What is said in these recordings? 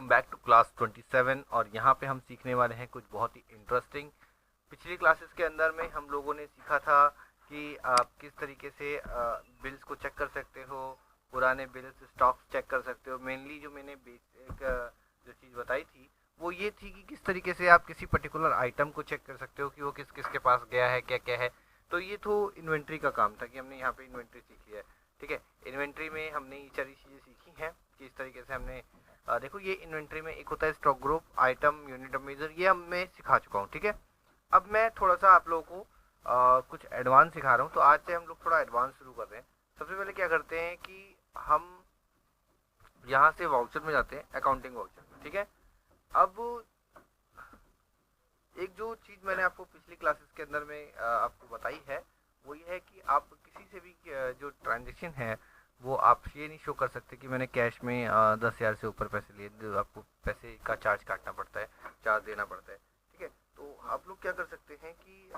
Welcome back to class 27 और यहाँ पे हम सीखने वाले हैं कुछ बहुत ही इंटरेस्टिंग। पिछली क्लासेस के अंदर में हम लोगों ने सीखा था कि आप किस तरीके से बिल्स को चेक कर सकते हो, पुराने बिल्स स्टॉक्स चेक कर सकते हो। मेनली जो मैंने बेसिक जो चीज़ बताई थी वो ये थी कि किस तरीके से आप किसी पर्टिकुलर आइटम को चेक कर सकते हो कि वो किस किस के पास गया है, क्या क्या है। तो ये तो इन्वेंट्री का काम था कि हमने यहाँ पे इन्वेंट्री सीखी है। ठीक है, इन्वेंट्री में हमने ये सारी चीज़ें सीखी हैं कि इस तरीके से हमने देखो ये इन्वेंट्री में एक होता है stock group, item, unit of measure, ये अब मैं सिखा चुका हूँ। ठीक है, अब मैं थोड़ा सा आप लोगों को कुछ एडवांस सिखा रहा हूँ। तो आज से हम लोग थोड़ा एडवांस शुरू कर रहे हैं। सबसे पहले क्या करते हैं कि हम यहाँ से वाउचर में जाते हैं, अकाउंटिंग वाउचर में। ठीक है, अब एक जो चीज़ मैंने आपको पिछली क्लासेस के अंदर में आपको बताई है वो ये है कि आप किसी से भी जो ट्रांजेक्शन है वो आप ये नहीं शो कर सकते कि मैंने कैश में 10,000 से ऊपर पैसे लिए। आपको पैसे का चार्ज काटना पड़ता है, चार्ज देना पड़ता है। ठीक है, तो आप लोग क्या कर सकते हैं कि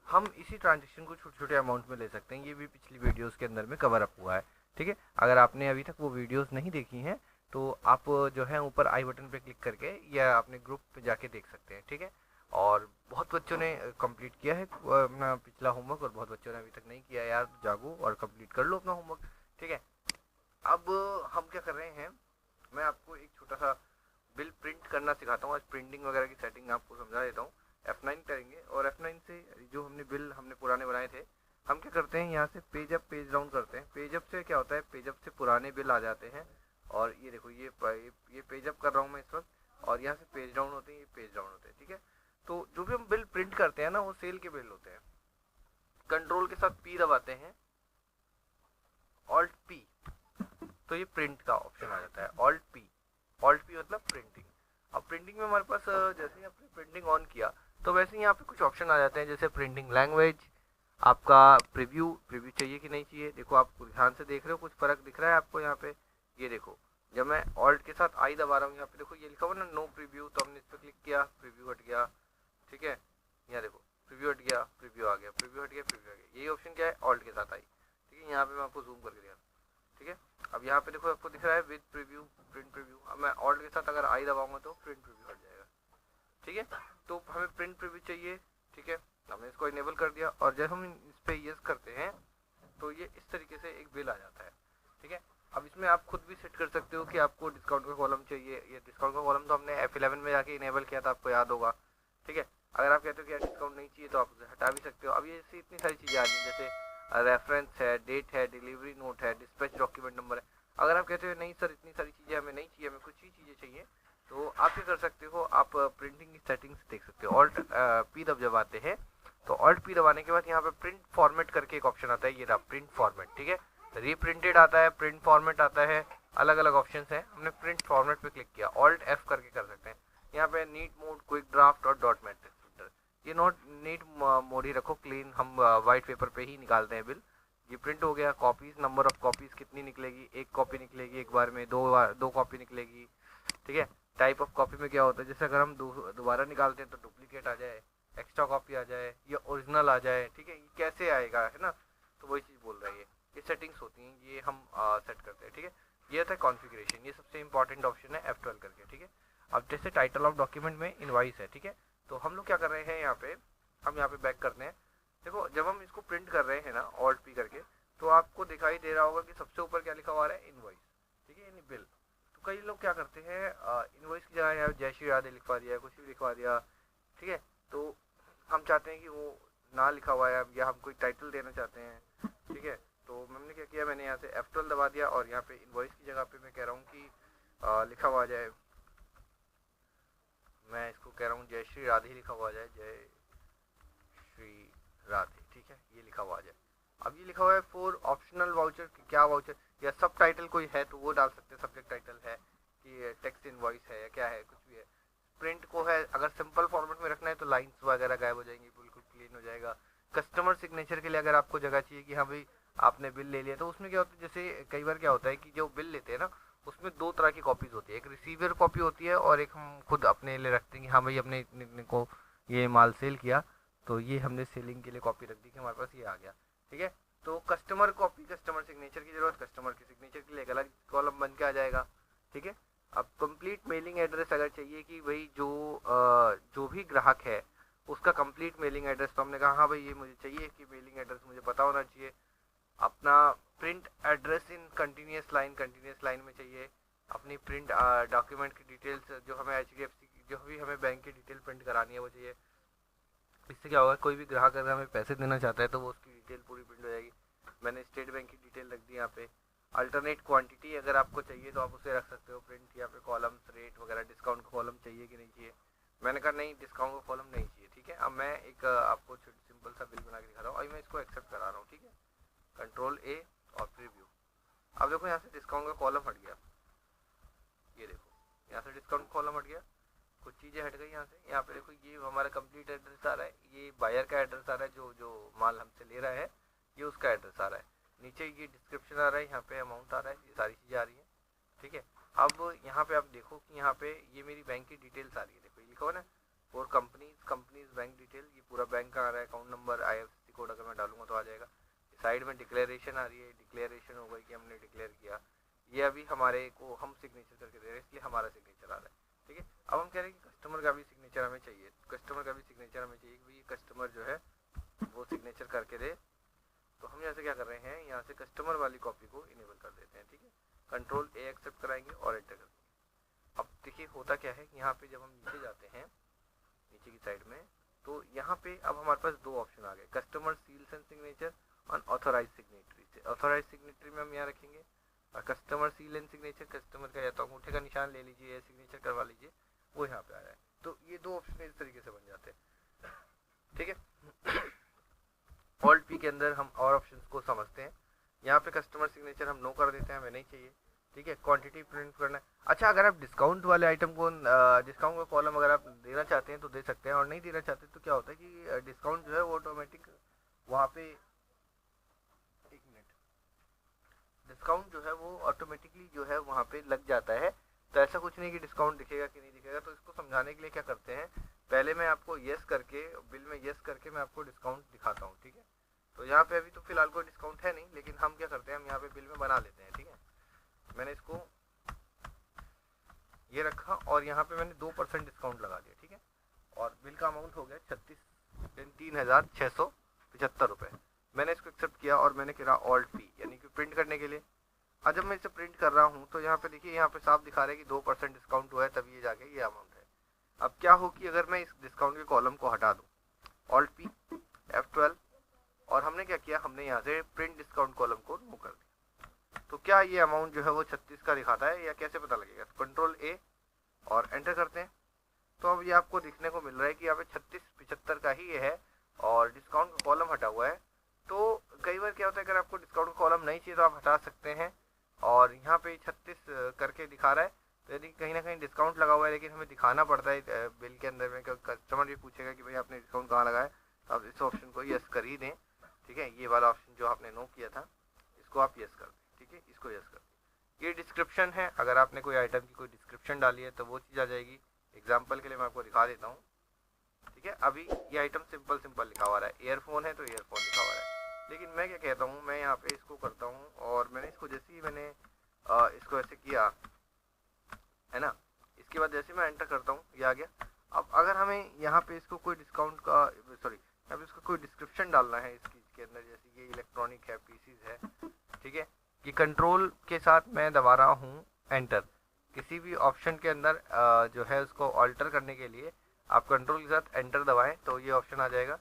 हम इसी ट्रांजेक्शन को छोटे छोटे अमाउंट में ले सकते हैं। ये भी पिछली वीडियोस के अंदर में कवर अप हुआ है। ठीक है, अगर आपने अभी तक वो वीडियोस नहीं देखी हैं तो आप जो है ऊपर आई बटन पे क्लिक करके या अपने ग्रुप पे जाके देख सकते हैं। ठीक है, और बहुत बच्चों ने कंप्लीट किया है अपना पिछला होमवर्क और बहुत बच्चों ने अभी तक नहीं किया। यार जागो और कंप्लीट कर लो अपना होमवर्क। ठीक है, अब हम क्या कर रहे हैं, मैं आपको एक छोटा सा बिल प्रिंट करना सिखाता हूँ। आज प्रिंटिंग वगैरह की सेटिंग आपको समझा देता हूँ। F9 करेंगे और F9 से जो हमने बिल हमने पुराने बनाए थे, हम क्या करते हैं यहाँ से पेज अप पेज डाउन करते हैं। पेज अप से क्या होता है, पेज अप से पुराने बिल आ जाते हैं। और ये देखो ये पेज अप कर रहा हूँ मैं इस वक्त, और यहाँ से पेज डाउन होते हैं, ये पेज डाउन होते हैं। ठीक है, तो जो भी हम बिल प्रिंट करते हैं ना वो सेल के बिल होते हैं। कंट्रोल के साथ P दबाते हैं, ऑल्ट P, तो ये प्रिंट का ऑप्शन आ जाता है। ऑल्ट P मतलब प्रिंटिंग। अब प्रिंटिंग में हमारे पास जैसे ही आपने प्रिंटिंग ऑन किया तो वैसे ही यहाँ पे कुछ ऑप्शन आ जाते हैं, जैसे प्रिंटिंग लैंग्वेज, आपका प्रीव्यू चाहिए कि नहीं चाहिए। देखो आप ध्यान से देख रहे हो, कुछ फर्क दिख रहा है आपको यहाँ पे। ये देखो जब मैं ऑल्ट के साथ आई दबा रहा हूँ, यहाँ पे देखो ये लिखा हुआ ना नो प्रीव्यू, तो हमने इस पर क्लिक किया, प्रीव्यू हट गया। ठीक है, यहाँ देखो प्रीव्यू हट गया, प्रीव्यू आ गया, प्रीव्यू हट गया, प्रीव्यू आ गया। यही ऑप्शन क्या है, ऑल्ट के साथ आई। ठीक है, यहाँ पे मैं आपको जूम करके दिखा। ठीक है, अब यहाँ पे देखो आपको दिख रहा है विद प्रीव्यू, प्रिंट प्रीव्यू। अब मैं ऑल्ट के साथ अगर आई दबाऊंगा तो प्रिंट प्रीव्यू हट जाएगा। ठीक है, तो हमें प्रिंट प्रीव्यू चाहिए। ठीक है, हमने इसको इनेबल कर दिया और जब हम इस पे यस करते हैं तो ये इस तरीके से एक बिल आ जाता है। ठीक है, अब इसमें आप खुद भी सेट कर सकते हो कि आपको डिस्काउंट का कॉलम चाहिए। ये डिस्काउंट का कॉलम तो हमने F11 में जाके इनेबल किया था, आपको याद होगा। ठीक है, अगर आप कहते हो कि यार डिस्काउंट नहीं चाहिए तो आप उसे हटा भी सकते हो। अब ये ऐसी इतनी सारी चीज़ें आ रही हैं, जैसे रेफरेंस है, डेट है, डिलीवरी नोट है, डिस्पैच डॉक्यूमेंट नंबर है। अगर आप कहते हो नहीं सर इतनी सारी चीज़ें हमें नहीं चाहिए, हमें कुछ ही चीज़ें चाहिए, तो आप क्या कर सकते हो, आप प्रिंटिंग की सेटिंग्स देख सकते हो। ऑल्ट P जब आते हैं तो ऑल्ट P दबाने के बाद यहाँ पे प्रिंट फॉर्मेट करके एक ऑप्शन आता है, ये रहा प्रिंट फॉर्मेट। ठीक है, रीप्रिंटेड आता है, प्रिंट फॉर्मेट आता है, अलग अलग ऑप्शन है। हमने प्रिंट फॉर्मेट पे क्लिक किया, ऑल्ट F करके कर सकते हैं। यहाँ पे नीट मोड, क्विक ड्राफ्ट और डॉट मैट्रिक्स प्रिंटर, ये नोट नीट मोड ही रखो, क्लीन। हम वाइट पेपर पे ही निकालते हैं बिल। ये प्रिंट हो गया। कॉपीज, नंबर ऑफ कॉपीज कितनी निकलेगी, एक कॉपी निकलेगी एक बार में, दो कॉपी निकलेगी। ठीक है, टाइप ऑफ कॉपी में क्या होता है, जैसे अगर हम दोबारा निकालते हैं तो डुप्लीकेट आ जाए, एक्स्ट्रा कॉपी आ जाए या ओरिजिनल आ जाए। ठीक है, ये कैसे आएगा, है ना, तो वही चीज़ बोल रहा है। ये सेटिंग्स होती हैं, ये हम सेट करते हैं। ठीक है, ये था कॉन्फ़िगरेशन, ये सबसे इंपॉर्टेंट ऑप्शन है F12 करके। ठीक है, अब जैसे टाइटल ऑफ डॉक्यूमेंट में इनवॉइस है। ठीक है, तो हम लोग क्या कर रहे हैं, यहाँ पे हम यहाँ पे बैक करते हैं। देखो जब हम इसको प्रिंट कर रहे हैं ना ऑल्ट P करके, तो आपको दिखाई दे रहा होगा कि सबसे ऊपर क्या लिखा हुआ है, इनवॉइस। ठीक है, यानी बिल। तो कई लोग क्या करते हैं, इनवॉइस की जगह यहाँ जय श्री राधे लिखवा दिया, कुछ भी लिखवा दिया। ठीक है, तो हम चाहते हैं कि वो ना लिखा हुआ है या हम कोई टाइटल देना चाहते हैं। ठीक है, तो हमने क्या किया, मैंने यहाँ से F12 दबा दिया और यहाँ पे इनवॉइस की जगह पे मैं कह रहा हूँ कि लिखा हुआ जाए, मैं इसको कह रहा हूँ जय श्री राधे लिखा हुआ जाए, जय श्री राधे। ठीक है, ये लिखा हुआ जाए। अब ये लिखा हुआ है फॉर ऑप्शनल वाउचर, क्या वाउचर या सब टाइटल कोई है तो वो डाल सकते हैं। सब्जेक्ट टाइटल है कि टेक्स्ट इनवॉइस है या क्या है, कुछ भी है। प्रिंट को है, अगर सिंपल फॉर्मेट में रखना है तो लाइंस वगैरह गायब हो जाएंगी, बिल्कुल क्लीन हो जाएगा। कस्टमर सिग्नेचर के लिए अगर आपको जगह चाहिए कि हाँ भाई आपने बिल ले लिया, तो उसमें क्या होता है, जैसे कई बार क्या होता है कि जो बिल लेते हैं ना उसमें दो तरह की कॉपीज होती है, एक रिसीवर कॉपी होती है और एक हम खुद अपने लिए रखते हैं कि हाँ भाई अपने इतने को ये माल सेल किया, तो ये हमने सेलिंग के लिए कॉपी रख दी कि हमारे पास ये आ गया। ठीक है, तो कस्टमर कॉपी, कस्टमर सिग्नेचर की जरूरत, कस्टमर के सिग्नेचर के लिए एक अलग कॉलम बन के आ जाएगा। ठीक है, अब कंप्लीट मेलिंग एड्रेस अगर चाहिए कि भाई जो भी ग्राहक है उसका कंप्लीट मेलिंग एड्रेस, तो हमने कहा हाँ भाई ये मुझे चाहिए कि मेलिंग एड्रेस मुझे पता होना चाहिए। अपना print address in continuous line में चाहिए। अपनी प्रिंट डॉक्यूमेंट की डिटेल्स जो हमें HDFC की जो भी हमें बैंक की डिटेल प्रिंट करानी है वो चाहिए। इससे क्या होगा, कोई भी ग्राहक अगर हमें पैसे देना चाहता है तो वो उसकी डिटेल पूरी प्रिंट हो जाएगी। मैंने स्टेट बैंक की डिटेल रख दी यहाँ पे। अल्टरनेट क्वांटिटी अगर आपको चाहिए तो आप उसे रख सकते हो प्रिंट। यहाँ पे कॉलम्स, रेट वगैरह, डिस्काउंट का कॉलम चाहिए कि नहीं चाहिए। मैंने कहा नहीं, डिस्काउंट का कॉलम नहीं चाहिए। ठीक है, अब मैं एक आपको सिंपल सा बिल बना के दिखा रहा हूँ और मैं इसको एक्सेप्ट करा रहा हूँ। ठीक है, कंट्रोल A और प्रीव्यू। अब देखो यहाँ से डिस्काउंट का कॉलम हट गया, ये देखो यहाँ से डिस्काउंट कॉलम हट गया, कुछ चीज़ें हट गई यहाँ से। यहाँ पे देखो ये हमारा कंप्लीट एड्रेस आ रहा है, ये बायर का एड्रेस आ रहा है, जो जो माल हमसे ले रहा है ये उसका एड्रेस आ रहा है। नीचे ये डिस्क्रिप्शन आ रहा है, यहाँ पे अमाउंट आ रहा है, ये सारी चीज़ें आ रही हैं। ठीक है, अब यहाँ पे आप देखो कि यहाँ पे ये मेरी बैंक की डिटेल्स आ रही है। देखो ये लिखा हुआ ना, फॉर कंपनीज बैंक डिटेल, ये पूरा बैंक का आ रहा है, अकाउंट नंबर, IFSC कोड अगर मैं डालूंगा तो आ जाएगा। साइड में डिक्लेरेशन आ रही है, डिक्लेरेशन हो गई कि हमने डिक्लेयर किया। ये अभी हमारे को हम सिग्नेचर करके दे रहे हैं इसलिए हमारा सिग्नेचर आ रहा है। ठीक है, अब हम कह रहे हैं कि कस्टमर का भी सिग्नेचर हमें चाहिए। कस्टमर का भी सिग्नेचर हमें चाहिए कि भाई कस्टमर जो है वो सिग्नेचर करके दे। तो हम यहाँ से क्या कर रहे हैं, यहाँ से कस्टमर वाली कॉपी को इनेबल कर देते हैं। ठीक है, कंट्रोल A एक्सेप्ट कराएंगे और एंटर कर देंगे। अब देखिए होता क्या है, यहाँ पे जब हम नीचे जाते हैं नीचे की साइड में, तो यहाँ पे अब हमारे पास दो ऑप्शन आ गए, कस्टमर सील्स एंड सिग्नेचर और ऑथोराइज सिग्नेटरी। से ऑथोराइज सिग्नेटरी में हम यहाँ रखेंगे और customer seal and signature, customer का या तो अंगूठे का निशान ले लीजिए या सिग्नेचर करवा लीजिए, वो यहाँ पे आ रहा है। तो ये दो ऑप्शन इस तरीके से बन जाते हैं। ठीक है, ऑल्ट P के अंदर हम और ऑप्शंस को समझते हैं। यहाँ पे कस्टमर सिग्नेचर हम नो कर देते हैं, हमें नहीं चाहिए। ठीक है, क्वांटिटी प्रिंट करना है। अच्छा, अगर आप डिस्काउंट वाले आइटम को डिस्काउंट का कॉलम अगर आप देना चाहते हैं तो दे सकते हैं, और नहीं देना चाहते तो क्या होता है कि डिस्काउंट जो है वो ऑटोमेटिक वहाँ पे, एक मिनट, डिस्काउंट जो है वो ऑटोमेटिकली जो है वहाँ पे लग जाता है। तो ऐसा कुछ नहीं कि डिस्काउंट दिखेगा कि नहीं दिखेगा। तो इसको समझाने के लिए क्या करते हैं, पहले मैं आपको येस करके बिल में येस करके मैं आपको डिस्काउंट दिखाता हूँ। ठीक है, तो यहाँ पे अभी तो फिलहाल कोई डिस्काउंट है नहीं, लेकिन हम क्या करते हैं, हम यहाँ पे बिल में बना लेते हैं। ठीक है, मैंने इसको ये रखा और यहाँ पे मैंने 2% डिस्काउंट लगा दिया। ठीक है, और बिल का अमाउंट हो गया 3,675 रुपये। मैंने इसको एक्सेप्ट किया और मैंने करा ऑल्ट P यानी कि प्रिंट करने के लिए। आज जब मैं इसे प्रिंट कर रहा हूँ तो यहाँ पे देखिए, यहाँ पे साफ दिखा रहा है कि 2% डिस्काउंट हुआ है, तब ये जाके ये अमाउंट है। अब क्या हो कि अगर मैं इस डिस्काउंट के कॉलम को हटा दूँ, ऑल्ट P F12, और हमने क्या किया, हमने यहाँ से प्रिंट डिस्काउंट कॉलम को रिमूव कर दिया, तो क्या ये अमाउंट जो है वो 36 का दिखाता है या कैसे पता लगेगा। कंट्रोल A और एंटर करते हैं, तो अब ये आपको दिखने को मिल रहा है कि यहाँ पे 3675 का ही ये है और डिस्काउंट का कॉलम हटा हुआ है। तो कई बार क्या होता है, अगर आपको डिस्काउंट का कॉलम नहीं चाहिए तो आप हटा सकते हैं, और यहाँ पे 36 करके दिखा रहा है, तो यदि कहीं ना कहीं डिस्काउंट लगा हुआ है लेकिन हमें दिखाना पड़ता है बिल के अंदर में, कस्टमर भी पूछेगा कि भाई आपने डिस्काउंट कहाँ लगाया, तो आप इस ऑप्शन को यस कर ही दें। ठीक है, ये वाला ऑप्शन जो आपने नो किया था इसको आप यस कर दें। ठीक है, इसको यस कर दें। ये डिस्क्रिप्शन है, अगर आपने कोई आइटम की कोई डिस्क्रिप्शन डाली है तो वो चीज़ आ जाएगी। एग्जाम्पल के लिए मैं आपको दिखा देता हूँ। ठीक है, अभी ये आइटम सिंपल लिखा हुआ है, ईयरफोन है तो ईयरफोन लिखा हुआ है, लेकिन मैं क्या कहता हूँ, मैं यहाँ पे इसको करता हूँ और मैंने इसको जैसे ही मैंने इसको ऐसे किया है ना, इसके बाद जैसे मैं एंटर करता हूँ ये आ गया। अब अगर हमें यहाँ पे इसको कोई डिस्काउंट का यहाँ पे इसको कोई डिस्क्रिप्शन डालना है इस चीज़ के अंदर, जैसे ये इलेक्ट्रॉनिक है, पीसीज है। ठीक है, ये कंट्रोल के साथ मैं दबा रहा हूँ एंटर। किसी भी ऑप्शन के अंदर जो है उसको ऑल्टर करने के लिए आप कंट्रोल के साथ एंटर दबाएं तो ये ऑप्शन आ जाएगा,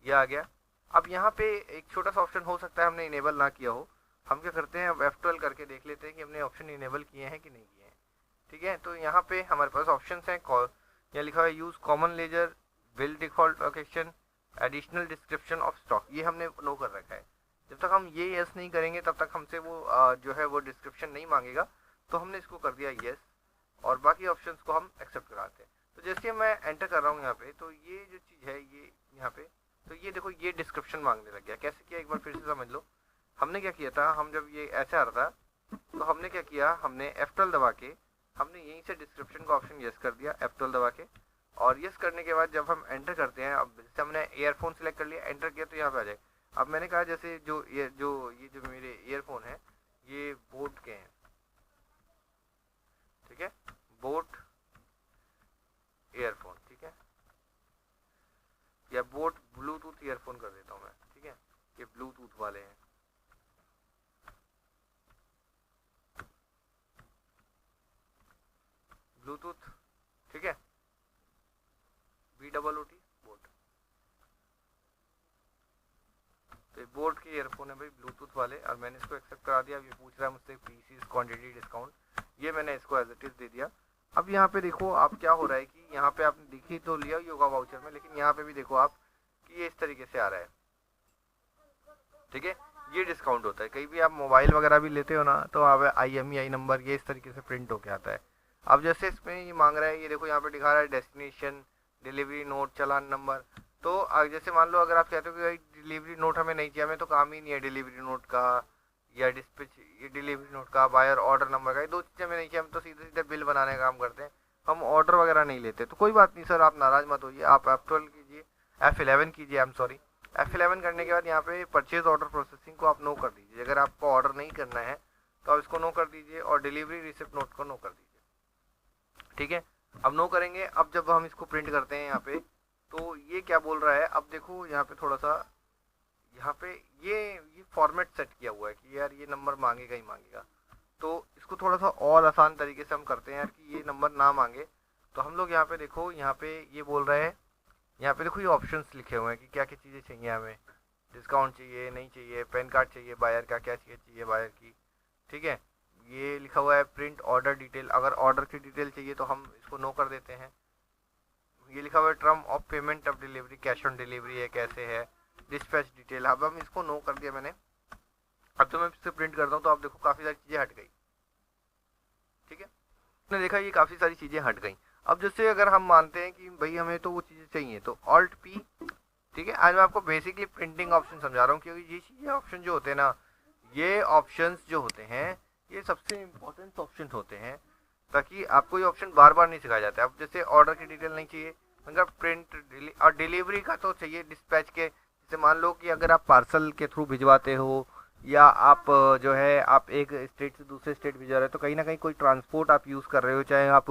ये आ गया। अब यहाँ पे एक छोटा सा ऑप्शन हो सकता है हमने इनेबल ना किया हो, हम क्या करते हैं, अब F12 करके देख लेते हैं कि हमने ऑप्शन इनेबल किए हैं कि नहीं किए हैं। ठीक है, तो यहाँ पे हमारे पास ऑप्शन हैं, यहाँ लिखा है use common ledger, bill default location, additional description of stock, ये हमने नो कर रखा है। जब तक हम ये यस नहीं करेंगे तब तक हमसे वो जो है वो डिस्क्रिप्शन नहीं मांगेगा, तो हमने इसको कर दिया यस और बाकी ऑप्शंस को हम एक्सेप्ट कराते हैं। तो जैसे मैं एंटर कर रहा हूँ यहाँ पे, तो ये जो चीज़ है ये यहाँ पे, तो ये देखो ये डिस्क्रिप्शन मांगने लग गया। कैसे किया एक बार फिर से समझ लो। हमने क्या किया था, हम जब ये ऐसे आ रहा था तो हमने क्या किया, हमने F12 दबा के हमने यहीं से डिस्क्रिप्शन का ऑप्शन यस कर दिया F12 दबा के, और यस करने के बाद जब हम एंटर करते हैं, अब जैसे हमने ईयरफोन सेलेक्ट कर लिया, एंटर किया तो यहाँ पे आ जाएगा। अब मैंने कहा जैसे ये जो मेरे ईयरफोन है ये बोट के हैं, ठीक है, बोट ईयरफोन, ठीक है, या बोट ब्लूटूथ ईयरफोन कर देता हूँ मैं, ठीक है, ये ब्लूटूथ वाले हैं। ब्लूटूथ, ठीक है, BOOT बोट, तो बोट के ईयरफोन है भाई ब्लूटूथ वाले, और मैंने इसको एक्सेप्ट करा दिया। अब ये पूछ रहा है मुझसे पीसीज क्वांटिटी डिस्काउंट, ये मैंने इसको एज इट इज दे दिया। अब यहाँ पे देखो आप क्या हो रहा है कि यहाँ पे आपने दिखी तो लिया योगा वाउचर में, लेकिन यहाँ पे भी देखो आप कि ये इस तरीके से आ रहा है, ठीक है, ये डिस्काउंट होता है। कहीं भी आप मोबाइल वगैरह भी लेते हो ना, तो आप IMEI नंबर ये इस तरीके से प्रिंट होके आता है। अब जैसे इसमें ये मांग रहा है, ये देखो यहाँ पे दिखा रहा है डेस्टिनेशन, डिलीवरी नोट, चालान नंबर। तो जैसे मान लो अगर आप कहते हो कि भाई डिलीवरी नोट हमें नहीं चाहिए, हमें तो काम ही नहीं है डिलीवरी नोट का या डिस्पैच, ये डिलीवरी नोट का, बायर ऑर्डर नंबर का, ये दो चीज़ें हमें नहीं चाहिए, हम तो सीधे सीधे बिल बनाने का काम करते हैं, हम ऑर्डर वगैरह नहीं लेते। तो कोई बात नहीं सर, आप नाराज मत होइए, आप F12 कीजिए, F11 कीजिए, आई एम सॉरी, F11 करने के बाद यहाँ पे परचेज ऑर्डर प्रोसेसिंग को आप नो कर दीजिए। अगर आपको ऑर्डर नहीं करना है तो आप इसको नो कर दीजिए, और डिलीवरी रिसिप्ट नोट को नो कर दीजिए, ठीक है। अब नो करेंगे, अब जब हम इसको प्रिंट करते हैं यहाँ पे, तो ये क्या बोल रहा है, अब देखो यहाँ पे थोड़ा सा, यहाँ पे ये फॉर्मेट सेट किया हुआ है कि यार ये नंबर मांगेगा ही मांगेगा। तो इसको थोड़ा सा और आसान तरीके से हम करते हैं यार कि ये नंबर ना मांगे। तो हम लोग यहाँ पे देखो, यहाँ पे ये बोल रहे हैं, यहाँ पे देखो ये ऑप्शंस लिखे हुए हैं कि क्या क्या चीज़ें चाहिए हमें, डिस्काउंट चाहिए, नहीं चाहिए, पैन कार्ड चाहिए, बायर का क्या चाहिए बायर की, ठीक है। ये लिखा हुआ है प्रिंट ऑर्डर डिटेल, अगर ऑर्डर की डिटेल चाहिए तो हम इसको नो कर देते हैं। ये लिखा हुआ है term of payment of delivery, cash on delivery है, कैसे है, डिस्पैच डिटेल, अब हम इसको नो कर दिया मैंने। अब तो मैं इससे प्रिंट करता हूँ तो आप देखो काफ़ी सारी चीज़ें हट गई, ठीक है, आपने देखा ये काफ़ी सारी चीज़ें हट गई। अब जैसे अगर हम मानते हैं कि भाई हमें तो वो चीज़ें चाहिए, तो Alt P, ठीक है। आज मैं आपको बेसिकली प्रिंटिंग ऑप्शन समझा रहा हूँ, क्योंकि ये चीज़ें ऑप्शन जो होते हैं ना, ये ऑप्शंस जो होते हैं ये सबसे इम्पोर्टेंट ऑप्शन होते हैं, ताकि आपको ये ऑप्शन बार बार नहीं सिखाया जाता है। अब जैसे ऑर्डर की डिटेल नहीं चाहिए, अगर प्रिंट और डिलीवरी का तो चाहिए, डिस्पैच के, जैसे मान लो कि अगर आप पार्सल के थ्रू भिजवाते हो, या आप जो है आप एक स्टेट से दूसरे स्टेट भिजवा रहे हो, तो कहीं ना कहीं कोई ट्रांसपोर्ट आप यूज़ कर रहे हो, चाहे आप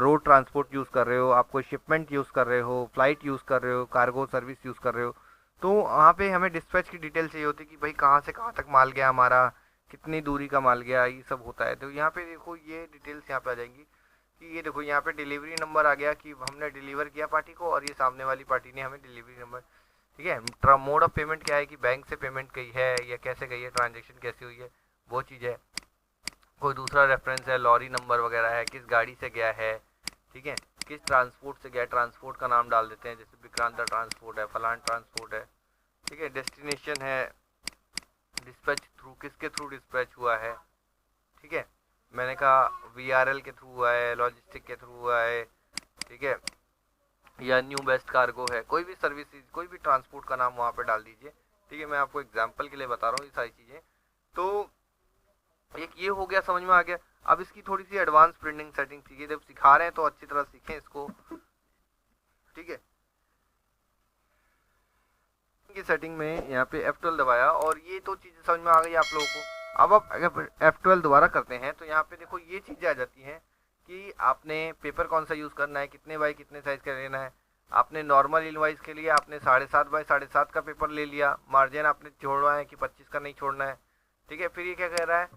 रोड ट्रांसपोर्ट यूज़ कर रहे हो, आप कोई शिपमेंट यूज़ कर रहे हो, फ्लाइट यूज़ कर रहे हो, कार्गो सर्विस यूज़ कर रहे हो, तो वहाँ पे हमें डिस्पैच की डिटेल चाहिए होती है कि भाई कहाँ से कहाँ तक माल गया हमारा, कितनी दूरी का माल गया, ये सब होता है। तो यहाँ पे देखो ये डिटेल्स यहाँ पे आ जाएंगी कि ये देखो यहाँ पे डिलीवरी नंबर आ गया कि हमने डिलीवर किया पार्टी को, और ये सामने वाली पार्टी ने हमें डिलीवरी नंबर, ठीक है। मोड ऑफ पेमेंट क्या है कि बैंक से पेमेंट गई है या कैसे गई है, ट्रांजेक्शन कैसी हुई है, वो चीज़ है। कोई दूसरा रेफरेंस है, लॉरी नंबर वगैरह है, किस गाड़ी से गया है, ठीक है, किस ट्रांसपोर्ट से गया, ट्रांसपोर्ट का नाम डाल देते हैं, जैसे विक्रांता ट्रांसपोर्ट है, फलान ट्रांसपोर्ट है, ठीक है। डेस्टिनेशन है, डिस्पैच थ्रू, किसके थ्रू डिस्पैच हुआ है, ठीक है, मैंने कहा VRL के थ्रू हुआ है, लॉजिस्टिक के थ्रू हुआ है, ठीक है, या न्यू बेस्ट कार्गो है, कोई भी सर्विस, कोई भी ट्रांसपोर्ट का नाम वहाँ पे डाल दीजिए, ठीक है। मैं आपको एग्जांपल के लिए बता रहा हूँ ये सारी चीज़ें। तो एक ये हो गया, समझ में आ गया। अब इसकी थोड़ी सी एडवांस प्रिंटिंग सेटिंग सीखिए, जब सिखा रहे हैं तो अच्छी तरह सीखें इसको, ठीक है। की सेटिंग में यहाँ पे F12 दबाया, और ये तो चीज़ें समझ में आ गई आप लोगों को। अब आप अगर F12 दोबारा करते हैं तो यहाँ पे देखो ये चीज़ें आ जाती हैं कि आपने पेपर कौन सा यूज़ करना है, कितने बाई कितने साइज़ का लेना है। आपने नॉर्मल इनवाइस के लिए आपने 7.5 बाई 7.5 का पेपर ले लिया, मार्जिन आपने छोड़ना है कि 25 का नहीं छोड़ना है, ठीक है। फिर ये क्या कह रहा है,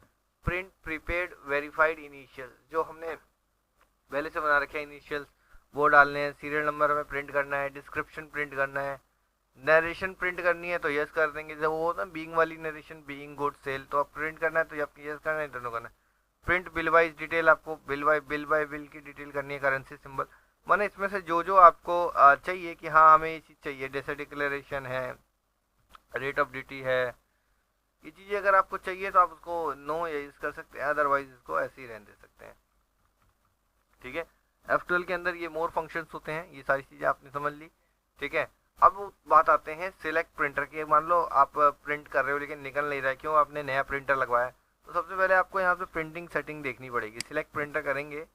प्रिंट प्रीपेड वेरीफाइड इनिशियल, जो हमने पहले से बना रखे हैं इनिशियल वो डालने हैं, सीरियल नंबर हमें प्रिंट करना है, डिस्क्रिप्शन प्रिंट करना है, नरेशन प्रिंट करनी है तो यस कर देंगे, जब वो होता है बीइंग वाली नरेशन, बीइंग गुड सेल, तो आप प्रिंट करना है तो आपको यस करना है, दोनों करना है। प्रिंट बिल वाइज डिटेल, आपको बिल बाय बिल की डिटेल करनी है, करेंसी सिंबल, माने इसमें से जो जो आपको चाहिए कि हाँ हमें ये चीज़ चाहिए, जैसे डिक्लेरेशन है, रेट ऑफ ड्यूटी है, ये चीज़ें अगर आपको चाहिए तो आप उसको नो या यूज़ कर सकते हैं, अदरवाइज इसको ऐसे ही रहने दे सकते हैं, ठीक है। F12 के अंदर ये मोर फंक्शंस होते हैं, ये सारी चीज़ें आपने समझ ली, ठीक है। अब बात आते हैं सिलेक्ट प्रिंटर की। मान लो आप प्रिंट कर रहे हो लेकिन निकल नहीं रहा है, क्यों, आपने नया प्रिंटर लगवाया, तो सबसे पहले आपको यहाँ पे प्रिंटिंग सेटिंग देखनी पड़ेगी। सिलेक्ट प्रिंटर करेंगे,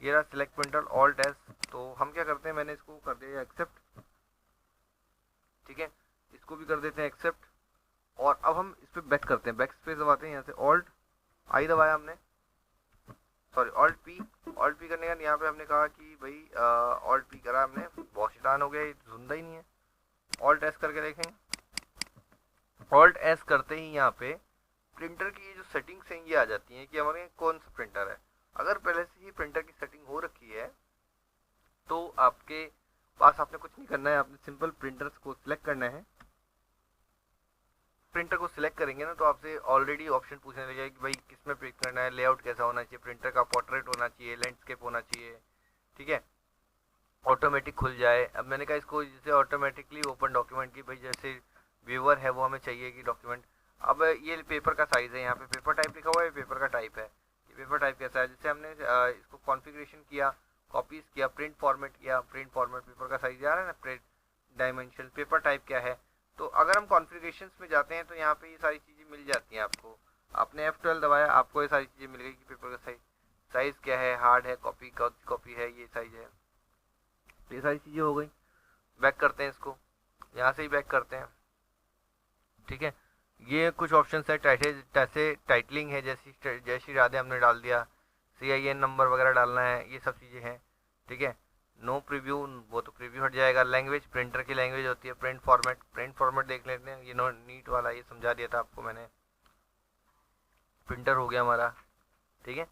ये रहा सिलेक्ट प्रिंटर, ऑल्ट एस, तो हम क्या करते हैं, मैंने इसको कर दिया एक्सेप्ट, ठीक है, इसको भी कर देते हैं एक्सेप्ट, और अब हम इस पर बैक करते हैं, बैक स्पेस दबाते हैं, यहाँ से ऑल्ट आई दबाया हमने, सॉरी ऑल्ट पी करने का यहाँ पे हमने कहा कि भाई ऑल्ट पी करा हमने, बहुत शैतान हो गया, ये सुनता ही नहीं है। ऑल्ट एस करके देखेंगे। ऑल्ट एस करते ही यहाँ पे प्रिंटर की ये जो सेटिंग्स हैं ये आ जाती हैं कि हमारे कौन सा प्रिंटर है। अगर पहले से ही प्रिंटर की सेटिंग हो रखी है तो आपके पास आपने कुछ नहीं करना है, आपने सिंपल प्रिंटर्स को सिलेक्ट करना है। प्रिंटर को सिलेक्ट करेंगे ना तो आपसे ऑलरेडी ऑप्शन पूछने लगेगा कि भाई किस में प्रिंट करना है, लेआउट कैसा होना चाहिए, प्रिंटर का पोर्ट्रेट होना चाहिए, लैंडस्केप होना चाहिए, ठीक है, ऑटोमेटिक खुल जाए। अब मैंने कहा इसको जैसे ऑटोमेटिकली ओपन डॉक्यूमेंट की, भाई जैसे व्यूअर है वो हमें चाहिए कि डॉक्यूमेंट। अब ये पेपर का साइज़ है, यहाँ पे पेपर टाइप लिखा हुआ है, पेपर का टाइप है, ये पेपर टाइप कैसा है। जैसे हमने इसको कॉन्फ़िगरेशन किया, कॉपीज़ किया, प्रिंट फॉर्मेट किया, प्रिंट फॉर्मेट पेपर का साइज़ आ रहा है ना, प्रिंट डायमेंशन, पेपर टाइप क्या है। तो अगर हम कॉन्फ़िगरेशंस में जाते हैं तो यहाँ पे ये सारी चीज़ें मिल जाती हैं आपको। आपने F12 दबाया, आपको ये सारी चीज़ें मिल गई कि पेपर का साइज़ क्या है, हार्ड है, कॉपी है, ये साइज़ है, ये सारी चीज़ें हो गई। बैक करते हैं इसको, यहाँ से ही बैक करते हैं, ठीक है। ये कुछ ऑप्शन है, जैसे टाइटलिंग है, जय श्री राधे हमने डाल दिया, CIN नंबर वगैरह डालना है, ये सब चीज़ें हैं, ठीक है। नो प्रीव्यू, वो तो प्रीव्यू हट जाएगा। लैंग्वेज, प्रिंटर की लैंग्वेज होती है। प्रिंट फॉर्मेट देख लेते हैं, ये नीट वाला ये समझा दिया था आपको मैंने। प्रिंटर हो गया हमारा, ठीक है।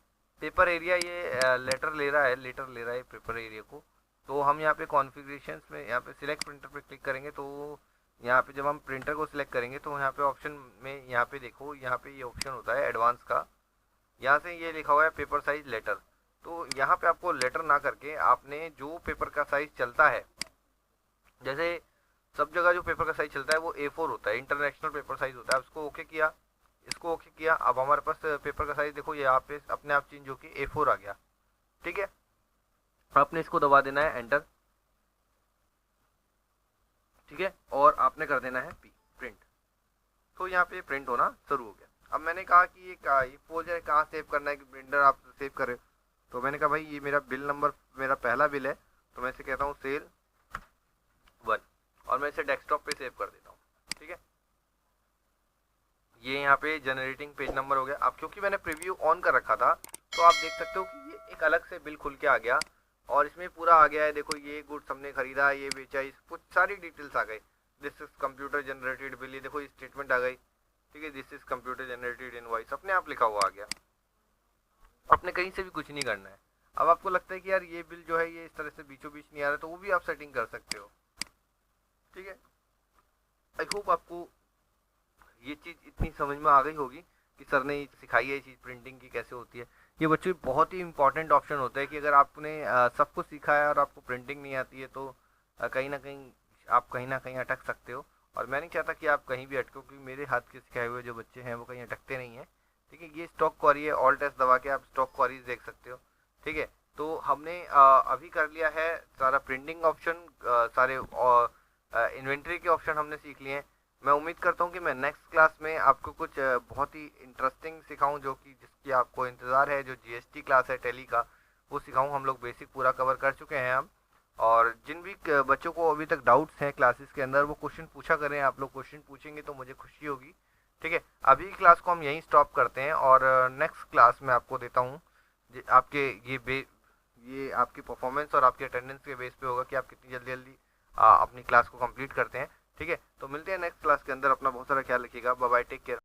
पेपर एरिया ये लेटर ले रहा है पेपर एरिया को। तो हम यहाँ पे कॉन्फ़िगरेशंस में यहाँ पे सिलेक्ट प्रिंटर पे क्लिक करेंगे तो यहाँ पे जब हम प्रिंटर को सिलेक्ट करेंगे तो यहाँ पे ऑप्शन में यहाँ पे देखो, यहाँ पे ये ऑप्शन होता है एडवांस का, यहाँ से ये लिखा हुआ है पेपर साइज लेटर। तो यहाँ पे आपको लेटर ना करके आपने जो पेपर का साइज चलता है, जैसे सब जगह जो पेपर का साइज चलता है वो A4 होता है, इंटरनेशनल पेपर साइज होता है। उसको ओके किया, इसको ओके किया, अब हमारे पास पेपर का साइज देखो यहाँ पे अपने आप चेंज होकर A4 आ गया, ठीक है। आपने इसको दबा देना है एंटर, ठीक है, और आपने कर देना है प्रिंट। तो यहाँ पे प्रिंट होना शुरू हो गया। अब मैंने कहा कि ये फोल्डर कहाँ सेव करना है कि प्रिंटर आप सेव करें, तो मैंने कहा भाई ये मेरा बिल नंबर, मेरा पहला बिल है, तो मैं इसे कहता हूँ सेल 1 और मैं इसे डेस्कटॉप पे सेव कर देता हूँ, ठीक है। ये यहाँ पे जनरेटिंग पेज नंबर हो गया। अब क्योंकि मैंने प्रीव्यू ऑन कर रखा था तो आप देख सकते हो कि ये एक अलग से बिल खुल के आ गया और इसमें पूरा आ गया है, देखो ये गुड्स हमने खरीदा, ये बेचा, इस कुछ सारी डिटेल्स आ गई। This is computer generated bill, ये देखो ये स्टेटमेंट आ गई, ठीक है। This is computer generated invoice अपने आप लिखा हुआ आ गया, आपने कहीं से भी कुछ नहीं करना है। अब आपको लगता है कि यार ये बिल जो है ये इस तरह से बीचों बीच नहीं आ रहा, तो वो भी आप सेटिंग कर सकते हो, ठीक है। आई होप आपको ये चीज़ इतनी समझ में आ गई होगी कि सर ने सिखाई है ये चीज़ प्रिंटिंग की कैसे होती है। ये बच्चों बहुत ही इंपॉर्टेंट ऑप्शन होता है कि अगर आपने सब कुछ सीखा है और आपको प्रिंटिंग नहीं आती है तो कहीं ना कहीं अटक सकते हो। और मैं नहीं चाहता कि आप कहीं भी अटको, क्योंकि मेरे हाथ के सिखाए हुए जो बच्चे हैं वो कहीं अटकते नहीं हैं, ठीक है। ये स्टॉक क्वेरी है, ऑल्ट एस दबा के आप स्टॉक क्वेरीज देख सकते हो, ठीक है। तो हमने अभी कर लिया है सारा प्रिंटिंग ऑप्शन, सारे इन्वेंट्री के ऑप्शन हमने सीख लिए हैं। मैं उम्मीद करता हूँ कि मैं नेक्स्ट क्लास में आपको कुछ बहुत ही इंटरेस्टिंग सिखाऊं, जो कि जिसकी आपको इंतज़ार है, जो GST क्लास है टैली का, वो सिखाऊं। हम लोग बेसिक पूरा कवर कर चुके हैं हम, और जिन भी बच्चों को अभी तक डाउट्स हैं क्लासेस के अंदर वो क्वेश्चन पूछा करें। आप लोग क्वेश्चन पूछेंगे तो मुझे खुशी होगी, ठीक है। अभी क्लास को हम यहीं स्टॉप करते हैं और नेक्स्ट क्लास में आपको देता हूँ आपके ये आपकी परफॉर्मेंस और आपके अटेंडेंस के बेस पे होगा कि आप कितनी जल्दी अपनी क्लास को कंप्लीट करते हैं, ठीक है। तो मिलते हैं नेक्स्ट क्लास के अंदर। अपना बहुत सारा ख्याल रखिएगा। Bye bye, take care.